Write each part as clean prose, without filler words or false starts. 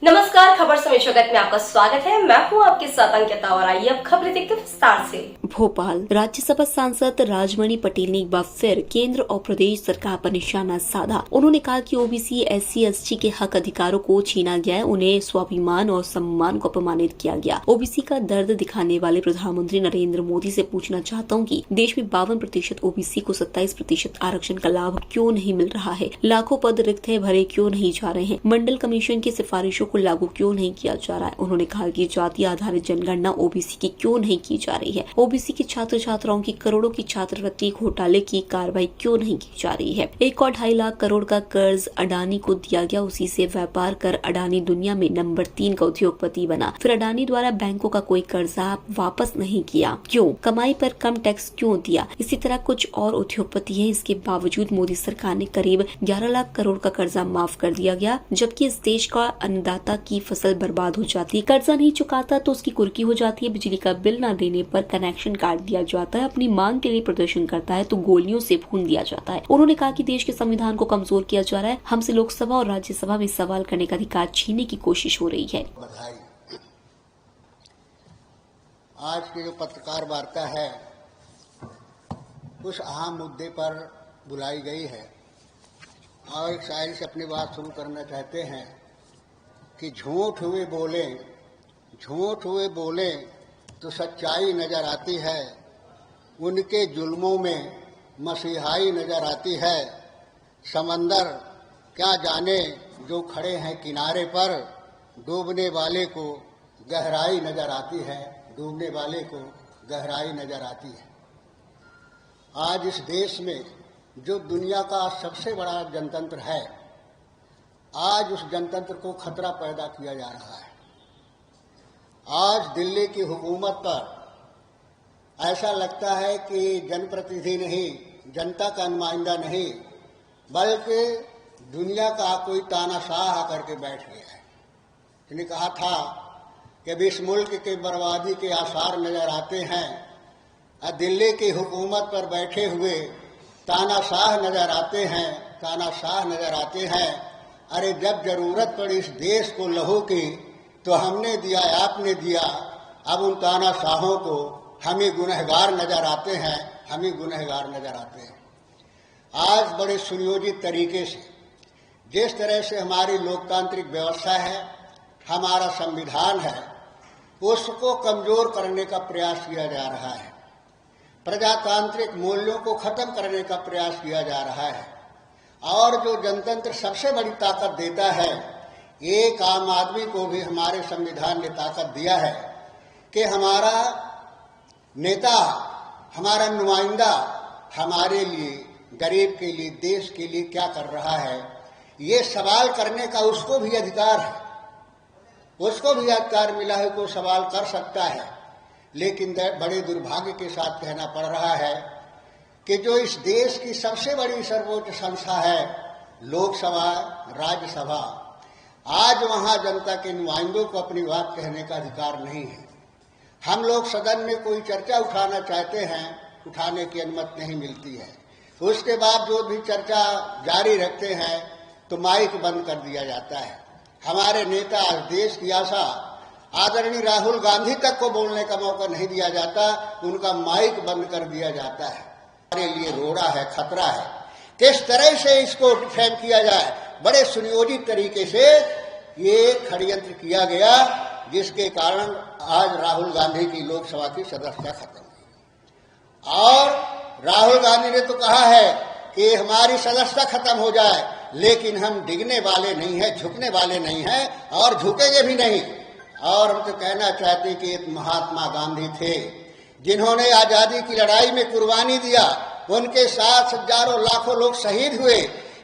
नमस्कार, खबर समय जगत में आपका स्वागत है। मैं हूं आपके साथ अंकिता और आइए अब खबरें देखते विस्तार से। भोपाल राज्यसभा सांसद राजमणि पटेल ने एक बार फिर केंद्र और प्रदेश सरकार पर निशाना साधा। उन्होंने कहा कि ओबीसी SC ST के हक अधिकारों को छीना गया है, उन्हें स्वाभिमान और सम्मान को अपमानित किया गया। ओबीसी का दर्द दिखाने वाले प्रधानमंत्री नरेंद्र मोदी से पूछना चाहता हूं कि देश में 52% ओबीसी को 27% आरक्षण का लाभ क्यों नहीं मिल रहा है? लाखों पद रिक्त है, भरे क्यों नहीं जा रहे हैं? मंडल कमीशन की सिफारिशों को लागू क्यों नहीं किया जा रहा है? उन्होंने कहा कि जाति आधारित जनगणना ओबीसी की क्यों नहीं की जा रही है? ओबीसी के छात्र छात्राओं की करोड़ों की छात्रवृत्ति घोटाले की कार्रवाई क्यों नहीं की जा रही है? 1 और 2.5 लाख करोड़ का कर्ज अडानी को दिया गया, उसी से व्यापार कर अडानी दुनिया में नंबर 3 का उद्योगपति बना। फिर अडानी द्वारा बैंकों का कोई कर्जा वापस नहीं किया, क्यों? कमाई पर कम टैक्स क्यों दिया? इसी तरह कुछ और उद्योगपति हैं, इसके बावजूद मोदी सरकार ने करीब 11 लाख करोड़ का कर्जा माफ कर दिया गया, जबकि इस देश का अन्नदाता की फसल बर्बाद हो जाती है। कर्जा नहीं चुकाता तो उसकी कुर्की हो जाती है, बिजली का बिल न देने पर कनेक्शन काट दिया जाता है, अपनी मांग के लिए प्रदर्शन करता है तो गोलियों से भून दिया जाता है। उन्होंने कहा कि देश के संविधान को कमजोर किया जा रहा है, हमसे लोकसभा और राज्यसभा में सवाल करने का अधिकार छीनने की कोशिश हो रही है। आज की जो पत्रकार वार्ता है कुछ अहम मुद्दे पर बुलाई गई है और एक शायरी से अपनी बात शुरू करना चाहते हैं कि झूठ हुए बोले तो सच्चाई नजर आती है, उनके जुल्मों में मसीहाई नजर आती है। समंदर क्या जाने जो खड़े हैं किनारे पर, डूबने वाले को गहराई नजर आती है, डूबने वाले को गहराई नजर आती है। आज इस देश में जो दुनिया का सबसे बड़ा जनतंत्र है, आज उस जनतंत्र को खतरा पैदा किया जा रहा है। आज दिल्ली की हुकूमत पर ऐसा लगता है कि जनप्रतिनिधि नहीं, जनता का नुमाइंदा नहीं, बल्कि दुनिया का कोई तानाशाह आकर के बैठ गया है। उसने कहा था कि अब इस मुल्क के बर्बादी के आसार नजर आते हैं, दिल्ली की हुकूमत पर बैठे हुए तानाशाह नजर आते हैं। अरे जब जरूरत पड़ी इस देश को लहू की तो हमने दिया, आपने दिया, अब उन तानाशाहों को हमें गुनहगार नजर आते हैं। आज बड़े सुनियोजित तरीके से जिस तरह से हमारी लोकतांत्रिक व्यवस्था है, हमारा संविधान है, उसको कमजोर करने का प्रयास किया जा रहा है। प्रजातांत्रिक मूल्यों को खत्म करने का प्रयास किया जा रहा है। और जो जनतंत्र सबसे बड़ी ताकत देता है, एक आम आदमी को भी हमारे संविधान ने ताकत दिया है कि हमारा नेता, हमारा नुमाइंदा हमारे लिए, गरीब के लिए, देश के लिए क्या कर रहा है, ये सवाल करने का उसको भी अधिकार है। उसको भी अधिकार मिला है, को सवाल कर सकता है। लेकिन बड़े दुर्भाग्य के साथ कहना पड़ रहा है कि जो इस देश की सबसे बड़ी सर्वोच्च संस्था है, लोकसभा, राज्यसभा, आज वहां जनता के नुमाइंदों को अपनी बात कहने का अधिकार नहीं है। हम लोग सदन में कोई चर्चा उठाना चाहते हैं, उठाने की अनुमति नहीं मिलती है। उसके बाद जो भी चर्चा जारी रखते हैं तो माइक बंद कर दिया जाता है। हमारे नेता, देश की आशा आदरणीय राहुल गांधी तक को बोलने का मौका नहीं दिया जाता, उनका माइक बंद कर दिया जाता है। हमारे लिए रोड़ा है, खतरा है। किस तरह से इसको डिफेम किया जाए, बड़े सुनियोजित तरीके से ये षड्यंत्र किया गया, जिसके कारण आज राहुल गांधी की लोकसभा की सदस्यता खत्म हुई। और राहुल गांधी ने तो कहा है कि हमारी सदस्यता खत्म हो जाए, लेकिन हम डिगने वाले नहीं हैं, झुकने वाले नहीं हैं और झुकेंगे भी नहीं। और हम तो कहना चाहते हैं कि एक महात्मा गांधी थे जिन्होंने आजादी की लड़ाई में कुर्बानी दिया, उनके साथ हजारों लाखों लोग शहीद हुए।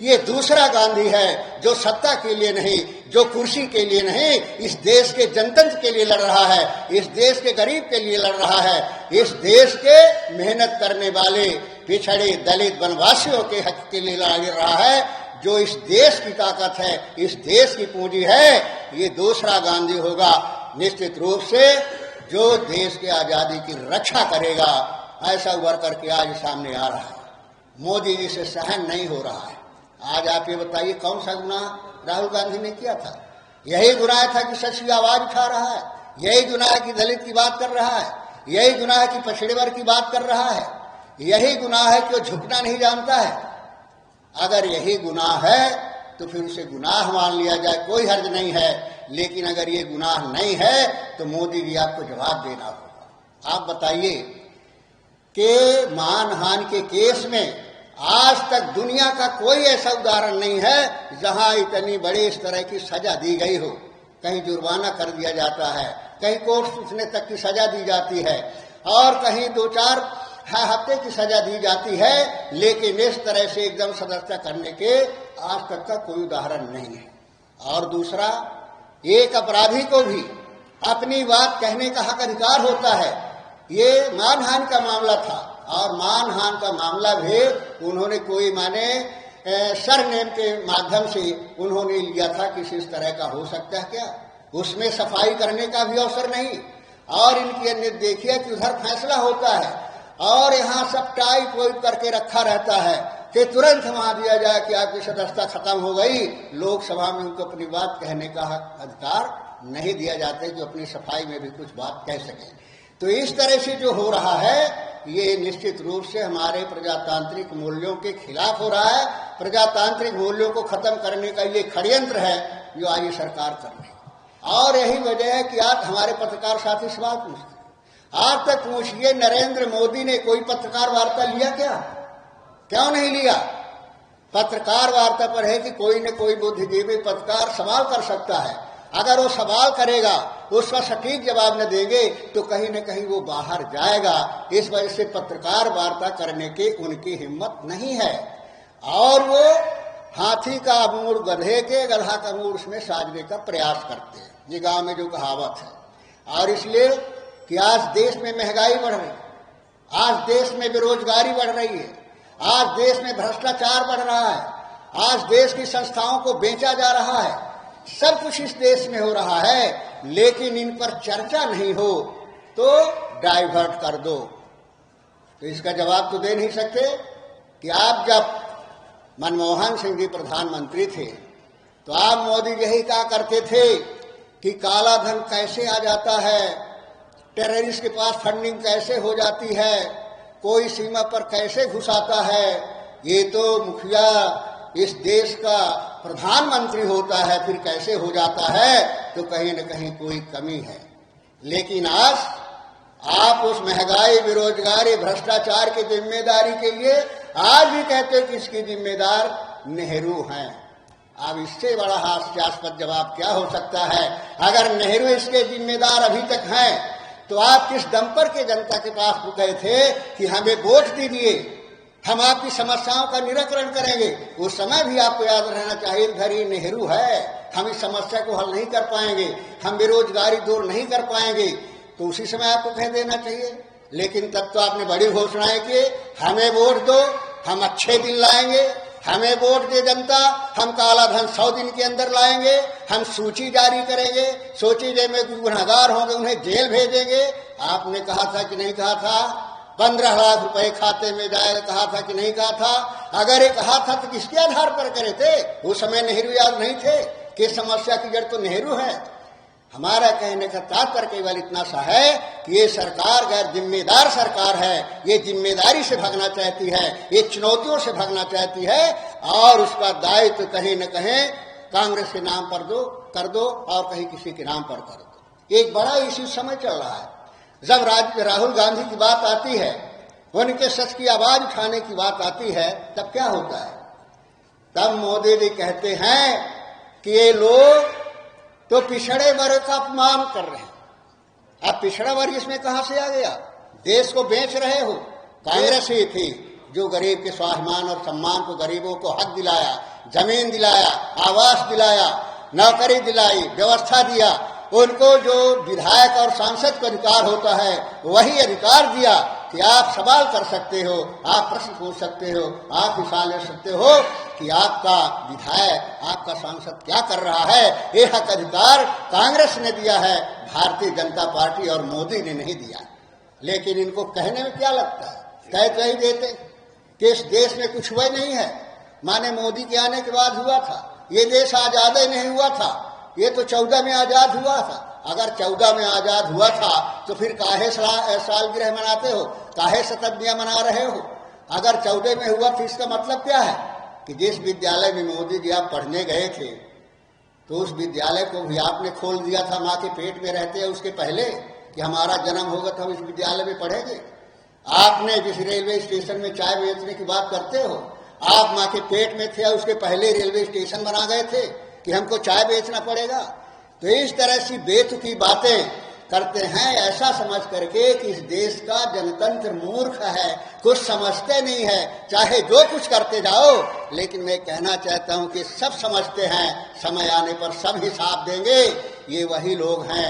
ये दूसरा गांधी है जो सत्ता के लिए नहीं, जो कुर्सी के लिए नहीं, इस देश के जनतंत्र के लिए लड़ रहा है, इस देश के गरीब के लिए लड़ रहा है, इस देश के मेहनत करने वाले पिछड़े दलित वनवासियों के हक के लिए लड़ रहा है। जो इस देश की ताकत है, इस देश की पूंजी है, ये दूसरा गांधी होगा निश्चित रूप से, जो देश की आजादी की रक्षा करेगा। ऐसा उभर करके आज सामने आ रहा है। मोदी जी से सहन नहीं हो रहा है। आज आप ये बताइए कौन सा गुनाह राहुल गांधी ने किया था? यही गुनाह था कि सच की आवाज उठा रहा है, यही गुनाह है कि दलित की बात कर रहा है, यही गुनाह है कि पछड़े वर्ग की बात कर रहा है, यही गुनाह है कि वो झुकना नहीं जानता है। अगर यही गुनाह है तो फिर उसे गुनाह मान लिया जाए, कोई हर्ज नहीं है। लेकिन अगर ये गुनाह नहीं है तो मोदी जी आपको जवाब देना होगा। आप बताइए कि मानहानि के केस में आज तक दुनिया का कोई ऐसा उदाहरण नहीं है जहां इतनी बड़ी इस तरह की सजा दी गई हो। कहीं जुर्माना कर दिया जाता है, कहीं कोर्ट सूचने तक की सजा दी जाती है और कहीं 2-4 हफ्ते की सजा दी जाती है, लेकिन इस तरह से एकदम सदस्यता करने के आज तक का कोई उदाहरण नहीं है। और दूसरा, एक अपराधी को भी अपनी बात कहने का हक अधिकार होता है। ये मानहानि का मामला था और मानहानि का मामला भी उन्होंने कोई सरनेम के माध्यम से उन्होंने लिया था। किसी इस तरह का हो सकता है क्या? उसमें सफाई करने का भी अवसर नहीं। और इनकी अन्य देखिए कि उधर फैसला होता है और यहाँ सब टाइप वाइप करके रखा रहता है कि तुरंत वहां दिया जाए कि आपकी सदस्यता खत्म हो गई। लोकसभा में उनको अपनी बात कहने का अधिकार नहीं दिया जाता कि अपनी सफाई में भी कुछ बात कह सके। तो इस तरह से जो हो रहा है ये निश्चित रूप से हमारे प्रजातांत्रिक मूल्यों के खिलाफ हो रहा है। प्रजातांत्रिक मूल्यों को खत्म करने का ये षड्यंत्र है जो आज ये सरकार कर रही है। और यही वजह है कि आज हमारे पत्रकार साथी सवाल पूछते, आज तक पूछिए नरेंद्र मोदी ने कोई पत्रकार वार्ता लिया क्या? क्यों नहीं लिया? पत्रकार वार्ता पर है कि कोई न कोई बुद्धिजीवी पत्रकार सवाल कर सकता है। अगर वो सवाल करेगा उसका सटीक जवाब न देंगे तो कहीं न कहीं वो बाहर जाएगा। इस वजह से पत्रकार वार्ता करने की उनकी हिम्मत नहीं है और वो हाथी का मूड़ गधे के, गधा का मूड़ उसमें साजने का प्रयास करते हैं। ये गांव में जो कहावत है। और इसलिए कि आज देश में महंगाई बढ़ रही है, आज देश में बेरोजगारी बढ़ रही है, आज देश में भ्रष्टाचार बढ़ रहा है, आज देश की संस्थाओं को बेचा जा रहा है, सब कुछ इस देश में हो रहा है, लेकिन इन पर चर्चा नहीं हो तो डाइवर्ट कर दो। तो इसका जवाब तो दे नहीं सकते कि आप जब मनमोहन सिंह जी प्रधानमंत्री थे तो आप मोदी यही कहा करते थे कि काला धन कैसे आ जाता है, टेररिस्ट के पास फंडिंग कैसे हो जाती है, कोई सीमा पर कैसे घुस आता है। ये तो मुखिया इस देश का प्रधानमंत्री होता है, फिर कैसे हो जाता है? तो कहीं न कहीं कोई कमी है। लेकिन आज आप उस महंगाई, बेरोजगारी, भ्रष्टाचार की जिम्मेदारी के लिए आज भी कहते हैं कि इसकी जिम्मेदार नेहरू हैं। अब इससे बड़ा हास्यास्पद जवाब क्या हो सकता है? अगर नेहरू इसके जिम्मेदार अभी तक हैं तो आप किस दम पर के जनता के पास गए थे कि हमें वोट दीजिए, हम आपकी समस्याओं का निराकरण करेंगे? उस समय भी आपको याद रहना चाहिए घर ही नेहरू है, हम इस समस्या को हल नहीं कर पाएंगे, हम बेरोजगारी दूर नहीं कर पाएंगे। तो उसी समय आपको कह देना चाहिए। लेकिन तब तो आपने बड़ी घोषणाएं की, हमें वोट दो, हम अच्छे दिन लाएंगे, हमें वोट दे जनता, हम काला धन 100 दिन के अंदर लाएंगे, हम सूची जारी करेंगे, सूची में गुनहगार होंगे उन्हें जेल भेजेंगे। आपने कहा था कि नहीं कहा था? 15 लाख रुपए खाते में जाएगा, कहा था कि नहीं कहा था? अगर ये कहा था तो किसके आधार पर करे थे? उस समय नेहरू याद नहीं थे कि समस्या की जड़ तो नेहरू है। हमारा कहने का तात्पर्य केवल इतना सा है कि ये सरकार गैर जिम्मेदार सरकार है, ये जिम्मेदारी से भागना चाहती है, ये चुनौतियों से भागना चाहती है और उसका दायित्व कहीं न कहीं कांग्रेस के नाम पर कर दो और कहीं किसी के नाम पर कर दो। एक बड़ा इश्यू समय चल रहा है। जब राहुल गांधी की बात आती है, उनके सच की आवाज उठाने की बात आती है, तब क्या होता है? तब मोदी जी कहते हैं कि ये लोग तो पिछड़े वर्ग का अपमान कर रहे हैं। अब पिछड़ा वर्ग इसमें कहां से आ गया? देश को बेच रहे हो। कांग्रेस ही थी जो गरीब के स्वाभिमान और सम्मान को, गरीबों को हक दिलाया, जमीन दिलाया, आवास दिलाया, नौकरी दिलाई, व्यवस्था दिया। उनको जो विधायक और सांसद का अधिकार होता है वही अधिकार दिया कि आप सवाल कर सकते हो, आप प्रश्न पूछ सकते हो, आप हिस्सा ले सकते हो कि आपका विधायक, आपका सांसद क्या कर रहा है। ये हक अधिकार कांग्रेस ने दिया है, भारतीय जनता पार्टी और मोदी ने नहीं दिया। लेकिन इनको कहने में क्या लगता है? कह ही देते कि इस देश में कुछ हुआ नहीं है, माने मोदी के आने के बाद हुआ था। ये देश आजाद ही नहीं हुआ था, ये तो 14 में आजाद हुआ था। अगर 14 में आजाद हुआ था तो फिर काहे सालगिरह मनाते हो, काहे शताब्दियां मना रहे हो? अगर 14 में हुआ तो इसका मतलब क्या है कि जिस विद्यालय में मोदी जी आप पढ़ने गए थे तो उस विद्यालय को भी आपने खोल दिया था माँ के पेट में रहते हैं उसके पहले कि हमारा जन्म होगा तो हम इस विद्यालय में पढ़ेंगे। आपने जिस रेलवे स्टेशन में चाय बेचने की बात करते हो, आप माँ के पेट में थे और उसके पहले रेलवे स्टेशन बना गए थे कि हमको चाय बेचना पड़ेगा। तो इस तरह से बेतुकी बातें करते हैं ऐसा समझ करके कि इस देश का जनतंत्र मूर्ख है, कुछ समझते नहीं है, चाहे जो कुछ करते जाओ। लेकिन मैं कहना चाहता हूं कि सब समझते हैं, समय आने पर सब हिसाब देंगे। ये वही लोग हैं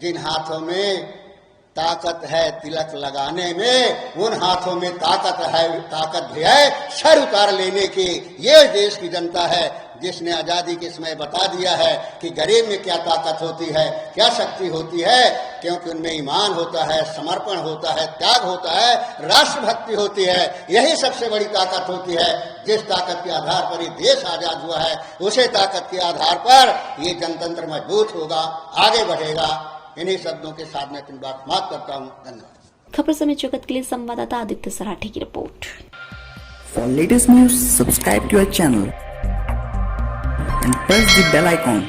जिन हाथों में ताकत है तिलक लगाने में, उन हाथों में ताकत भी है सर उतार लेने की। ये देश की जनता है जिसने आजादी के समय बता दिया है कि गरीब में क्या ताकत होती है, क्या शक्ति होती है, क्योंकि उनमें ईमान होता है, समर्पण होता है, त्याग होता है, राष्ट्रभक्ति होती है। यही सबसे बड़ी ताकत होती है। जिस ताकत के आधार पर ये देश आजाद हुआ है, उसी ताकत के आधार पर ये जनतंत्र मजबूत होगा, आगे बढ़ेगा। इन्हीं शब्दों के साथ मैं अपनी बात समाप्त करता हूँ। धन्यवाद। खबर समय जगत के लिए संवाददाता आदित्य सराठे की report. For latest news, subscribe to our channel and press the bell icon.